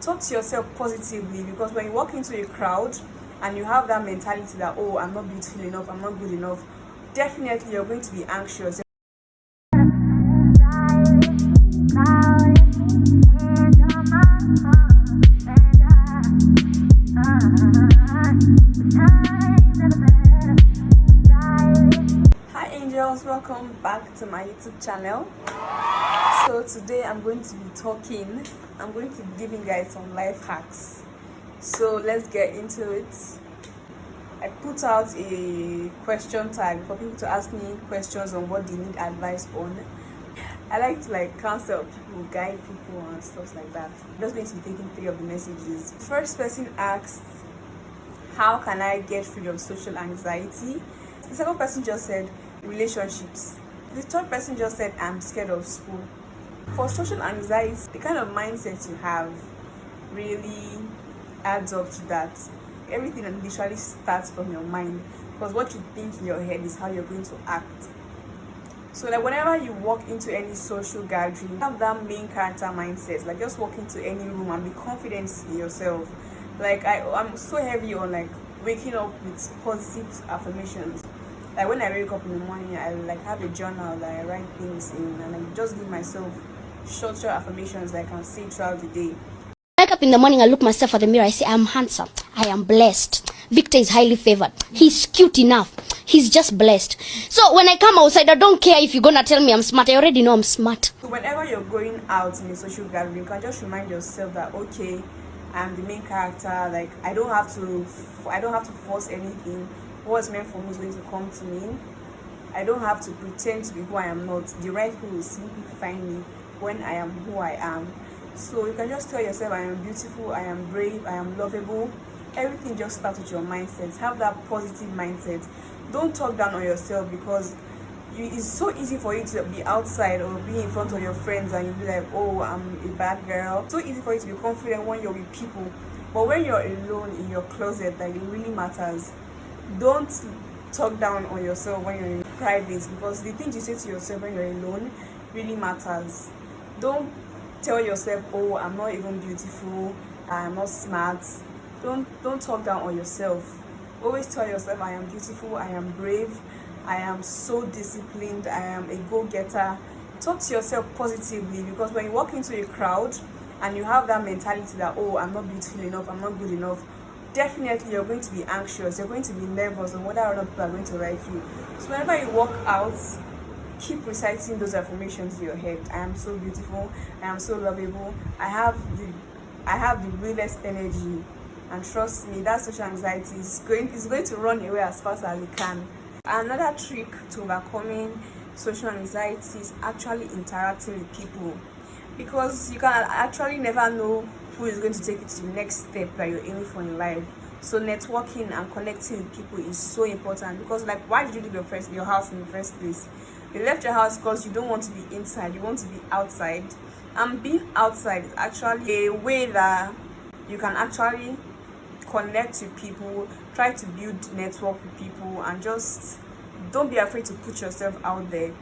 talk to yourself positively, because when you walk into a crowd and you have that mentality that, oh, I'm not beautiful enough, I'm not good enough, definitely you're going to be anxious. Hi angels, welcome back to my YouTube channel. So today I'm going to be giving guys some life hacks. So let's get into it. I put out a question tag for people to ask me questions on what they need advice on. I like to counsel people, guide people and stuff like that. I'm just going to be taking 3 of the messages. First person asked, how can I get rid of social anxiety? The second person just said relationships. The third person just said I'm scared of school. For social anxiety, the kind of mindset you have really adds up to that. Everything literally starts from your mind, because what you think in your head is how you're going to act. So whenever you walk into any social gathering, have that main character mindset. Just walk into any room and be confident in yourself. I'm so heavy on waking up with positive affirmations. When I wake up in the morning, I have a journal that I write things in, and I just give myself short affirmations that I can say throughout the day. I wake up in the morning, I look myself at the mirror, I say, I'm handsome, I am blessed. Victor is highly favored. He's cute enough. He's just blessed. So when I come outside, I don't care if you're gonna tell me I'm smart. I already know I'm smart. So whenever you're going out in a social gathering, you can just remind yourself that, okay, I'm the main character. I don't have to force anything. What's meant for me is going to come to me. I don't have to pretend to be who I am not. The right people will simply find me when I am who I am. So you can just tell yourself, I am beautiful, I am brave, I am lovable. Everything just starts with your mindset. Have that positive mindset. Don't talk down on yourself, because it's so easy for you to be outside or be in front of your friends and you'll be like, oh, I'm a bad girl. It's so easy for you to be confident when you're with people. But when you're alone in your closet, it really matters. Don't talk down on yourself when you're in private, because the things you say to yourself when you're alone really matters. Don't tell yourself, oh, I'm not even beautiful, I'm not smart. Don't talk down on yourself. Always tell yourself, I am beautiful, I am brave, I am so disciplined, I am a go-getter. Talk to yourself positively, because when you walk into a crowd and you have that mentality that, oh, I'm not beautiful enough, I'm not good enough, definitely you're going to be anxious, you're going to be nervous on whether other people are going to like you. So whenever you walk out, keep reciting those affirmations in your head. I am so beautiful, I am so lovable, I have the realest energy, and trust me, that social anxiety is going to run away as fast as it can. Another trick to overcoming social anxiety is actually interacting with people, because you can actually never know who is going to take you to the next step that you're aiming for in life. So networking and connecting with people is so important, because why did you leave your house in the first place? You left your house because you don't want to be inside, you want to be outside. And being outside is actually a way that you can actually connect with people, try to build network with people, and just don't be afraid to put yourself out there.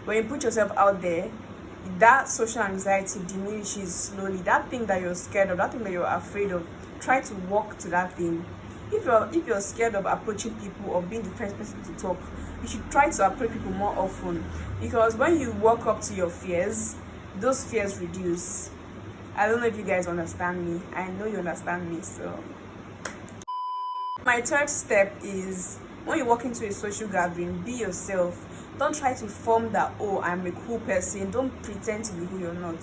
When you put yourself out there, that social anxiety diminishes slowly. That thing that you're scared of, that thing that you're afraid of, try to walk to that thing. If you're scared of approaching people or being the first person to talk, you should try to approach people more often, because when you walk up to your fears, those fears reduce. I don't know if you guys understand me. I know you understand me. So my third step is, when you walk into a social gathering, be yourself. Don't try to form that, oh, I'm a cool person. Don't pretend to be who you're not.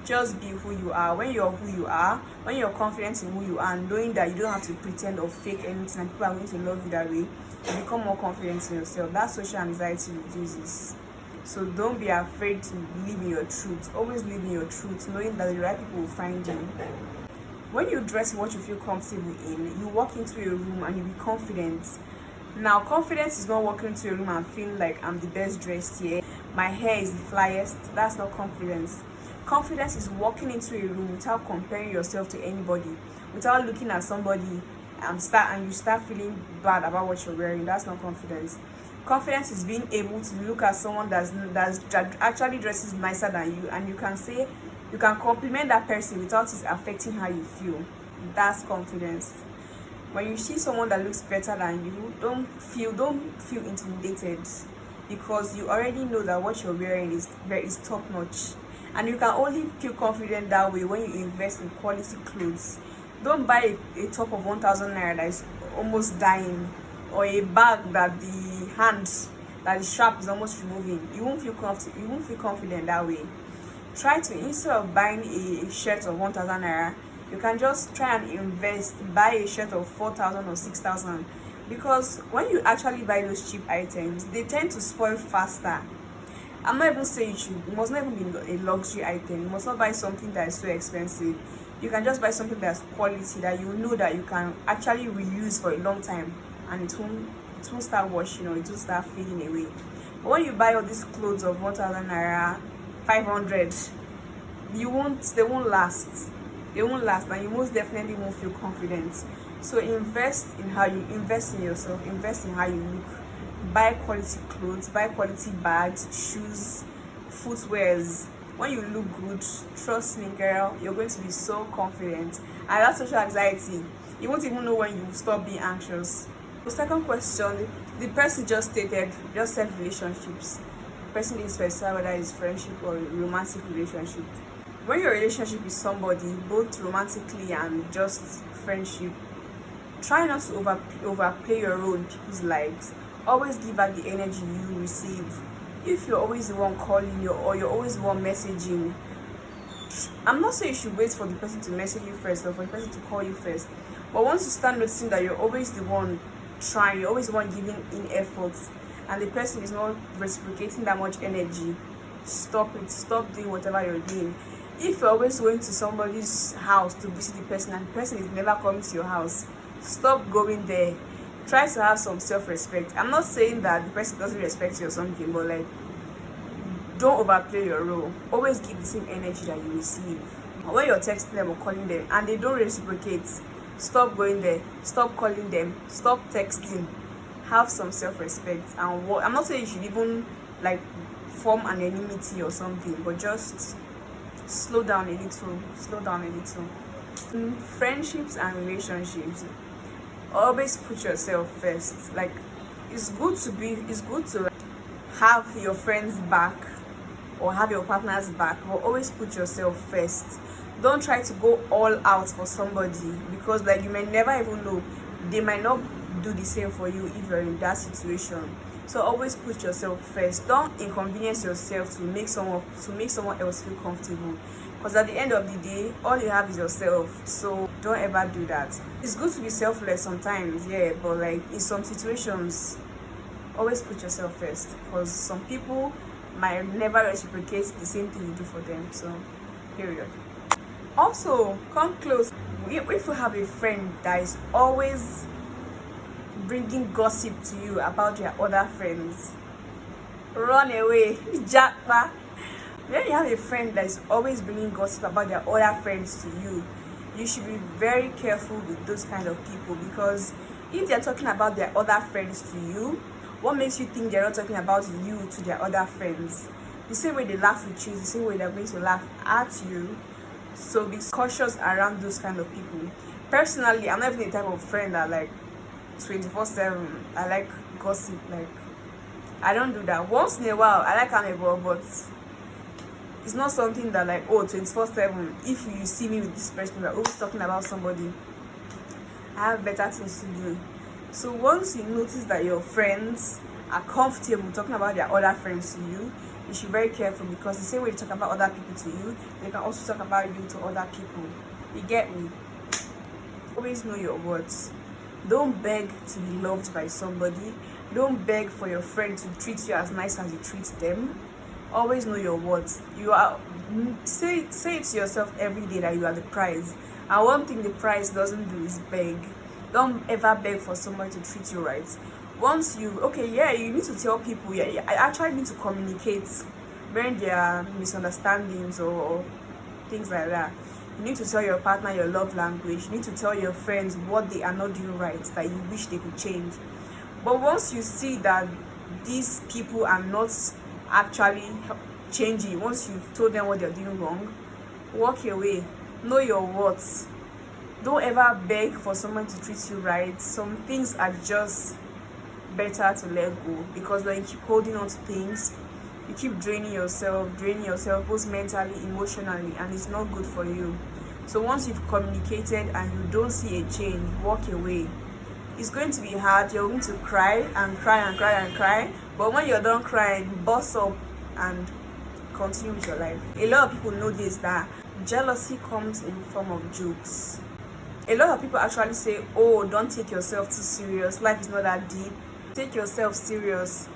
Just be who you are. When you're who you are, when you're confident in who you are, and knowing that you don't have to pretend or fake anything and people are going to love you that way, you become more confident in yourself. That social anxiety reduces. So don't be afraid to live in your truth. Always live in your truth, knowing that the right people will find you. When you dress in what you feel comfortable in, you walk into a room and you be confident. Now, confidence is not walking into a room and feeling like I'm the best dressed here, my hair is the flyest. That's not confidence. Confidence is walking into a room without comparing yourself to anybody, without looking at somebody and you start feeling bad about what you're wearing. That's not confidence. Confidence is being able to look at someone that actually dresses nicer than you, and you can say, You can compliment that person without it affecting how you feel. That's confidence. When you see someone that looks better than you, don't feel intimidated, because you already know that what you're wearing is top notch. And you can only feel confident that way when you invest in quality clothes. Don't buy a top of 1,000 naira that is almost dying, or a bag that the strap is almost removing. You won't feel confident that way. Try to, instead of buying a shirt of 1,000 naira, you can just try and invest, buy a shirt of 4,000 or 6,000, because when you actually buy those cheap items, they tend to spoil faster. I'm not even saying it must not even be a luxury item. You must not buy something that is so expensive. You can just buy something that's quality, that you know that you can actually reuse for a long time, and it won't start washing, or it won't start fading away. But when you buy all these clothes of 1,000 naira, 500, they won't last, and you most definitely won't feel confident. So invest in yourself, invest in how you look. Buy quality clothes, buy quality bags, shoes, footwears. When you look good, trust me girl, you're going to be so confident. And that social anxiety, you won't even know when you stop being anxious. The second question, the person just said relationships. The person didn't specify whether it's friendship or romantic relationship. When your relationship with somebody, both romantically and just friendship, try not to overplay your role in people's lives. Always give back the energy you receive. If you're always the one calling you, or you're always the one messaging, I'm not saying you should wait for the person to message you first, or for the person to call you first. But once you start noticing that you're always the one trying, you're always the one giving in efforts, and the person is not reciprocating that much energy, stop it. Stop doing whatever you're doing. If you're always going to somebody's house to visit the person, and the person is never coming to your house, stop going there. Try to have some self-respect. I'm not saying that the person doesn't respect you or something, but like, don't overplay your role. Always give the same energy that you receive. When you're texting them or calling them and they don't reciprocate, stop going there, stop calling them, stop texting. Have some self-respect. And I'm not saying you should even like form an enmity or something, but just slow down a little. In friendships and relationships, always put yourself first. Like, it's good to have your friends back or have your partner's back, but always put yourself first. Don't try to go all out for somebody, because like, you may never even know, they might not do the same for you if you're in that situation. So always put yourself first. Don't inconvenience yourself to make someone else feel comfortable, because at the end of the day, all you have is yourself. So don't ever do that. It's good to be selfless sometimes, yeah, but like, in some situations, always put yourself first, because some people might never reciprocate the same thing you do for them. So period. Also, come close. If you have a friend that is always bringing gossip to you about your other friends, run away. Japa. When you have a friend that is always bringing gossip about their other friends to you, you should be very careful with those kind of people, because if they're talking about their other friends to you, what makes you think they're not talking about you to their other friends? The same way they laugh with you, the same way they're going to laugh at you. So be cautious around those kind of people. Personally, I'm not even the type of friend that like 24/7. I like gossip. Like, I don't do that. Once in a while, I like amebo, but it's not something that like, oh, 24/7. If you see me with this person, we're always talking about somebody, I have better things to do. So once you notice that your friends are comfortable talking about their other friends to you, you should be very careful, because the same way you talk about other people to you, they can also talk about you to other people. You get me? Always know your words. Don't beg to be loved by somebody. Don't beg for your friend to treat you as nice as you treat them. Always know your words. Say it to yourself every day that you are the prize. And one thing the prize doesn't do is beg. Don't ever beg for someone to treat you right. Once you need to tell people, I actually need to communicate when there are misunderstandings or things like that. You need to tell your partner your love language. You need to tell your friends what they are not doing right, that you wish they could change. But once you see that these people are not actually changing, once you've told them what they're doing wrong, walk away. Know your worth. Don't ever beg for someone to treat you right. Some things are just better to let go, because when you keep holding on to things, you keep draining yourself both mentally, emotionally, and it's not good for you. So once you've communicated and you don't see a change, walk away. It's going to be hard. You're going to cry and cry and cry and cry, but when you're done crying, bust up and continue with your life. A lot of people know this, that jealousy comes in form of jokes. A lot of people actually say, oh, don't take yourself too serious, life is not that deep. Take yourself serious.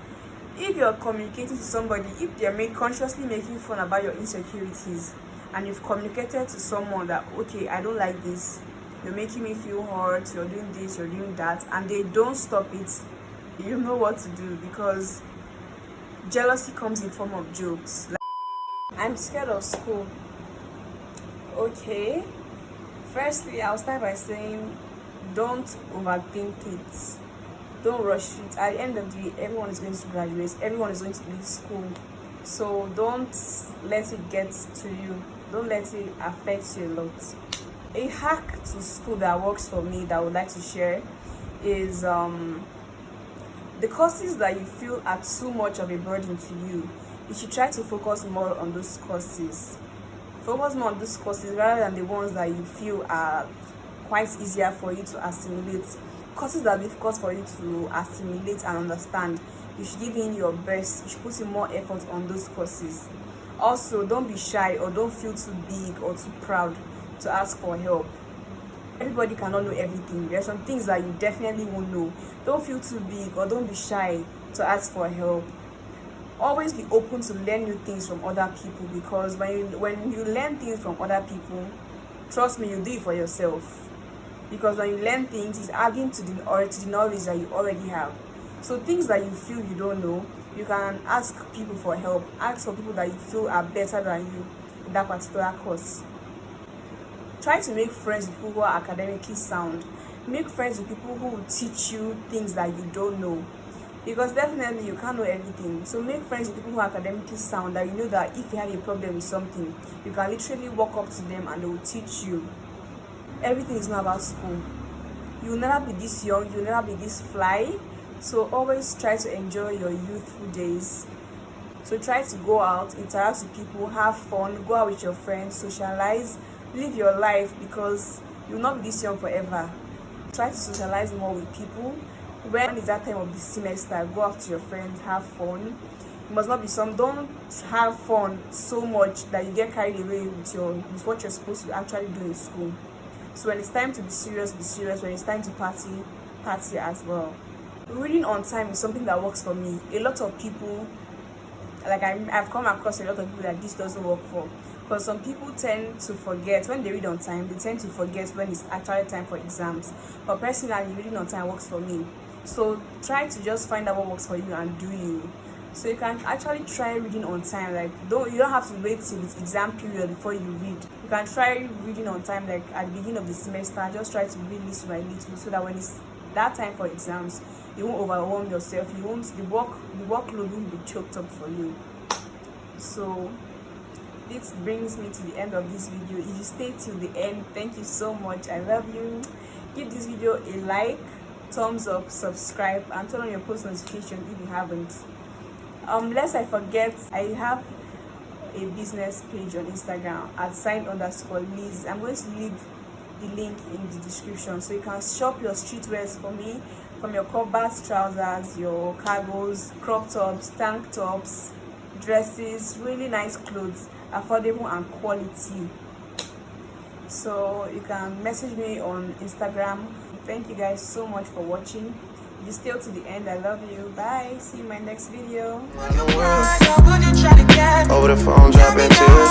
If you're communicating to somebody, if they're consciously making fun about your insecurities, and you've communicated to someone that, okay, I don't like this, you're making me feel hurt, you're doing this, you're doing that, and they don't stop it, you know what to do, because jealousy comes in form of jokes. Like, I'm scared of school. Okay, firstly, I'll start by saying, don't overthink it. Don't rush it. At the end of the day, everyone is going to graduate, everyone is going to leave school, so don't let it get to you. Don't let it affect you a lot. A hack to school that works for me that I would like to share is the courses that you feel are too much of a burden to you. You should try to focus more on those courses. Focus more on those courses rather than the ones that you feel are quite easier for you to assimilate. Courses that are difficult for you to assimilate and understand, you should give in your best. You should put in more effort on those courses. Also, don't be shy or don't feel too big or too proud to ask for help. Everybody cannot know everything. There are some things that you definitely won't know. Don't feel too big or don't be shy to ask for help. Always be open to learn new things from other people, because when you learn things from other people, trust me, you do it for yourself. Because when you learn things, it's adding to the knowledge that you already have. So things that you feel you don't know, you can ask people for help. Ask for people that you feel are better than you in that particular course. Try to make friends with people who are academically sound. Make friends with people who will teach you things that you don't know, because definitely you can't know everything. So make friends with people who are academically sound, that you know that if you have a problem with something, you can literally walk up to them and they will teach you. Everything is not about school. You will never be this young, you will never be this fly. So always try to enjoy your youthful days. So try to go out, interact with people, have fun, go out with your friends, socialize, live your life, because you will not be this young forever. Try to socialize more with people. When is that time of the semester, go out to your friends, have fun. It must not be don't have fun so much that you get carried away with what you're supposed to actually do in school. So when it's time to be serious, be serious. When it's time to party, party as well. Reading on time is something that works for me. A lot of people, like I've come across a lot of people that this doesn't work for. Because some people tend to forget when they read on time. They tend to forget when it's actually time for exams. But personally, reading on time works for me. So try to just find out what works for you and do you. So you can actually try reading on time. Like you don't have to wait till it's exam period before you read. You can try reading on time, like at the beginning of the semester. Just try to read little by little, so that when it's that time for exams, you won't overwhelm yourself. The workload won't be choked up for you. So this brings me to the end of this video. If you stay till the end, thank you so much. I love you. Give this video a like, thumbs up, subscribe, and turn on your post notification if you haven't. Lest I forget, I have a business page on Instagram at @sign_Liz. I'm going to leave the link in the description, so you can shop your streetwears for me, from your coverts, trousers, your cargos, crop tops, tank tops, dresses, really nice clothes, affordable and quality. So you can message me on Instagram. Thank you guys so much for watching. If you stay to the end, I love you. Bye. See you in my next video. Over the phone, dropping tears.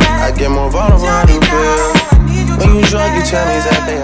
I get more vulnerable, I do feel. When you drunk, you tell me that they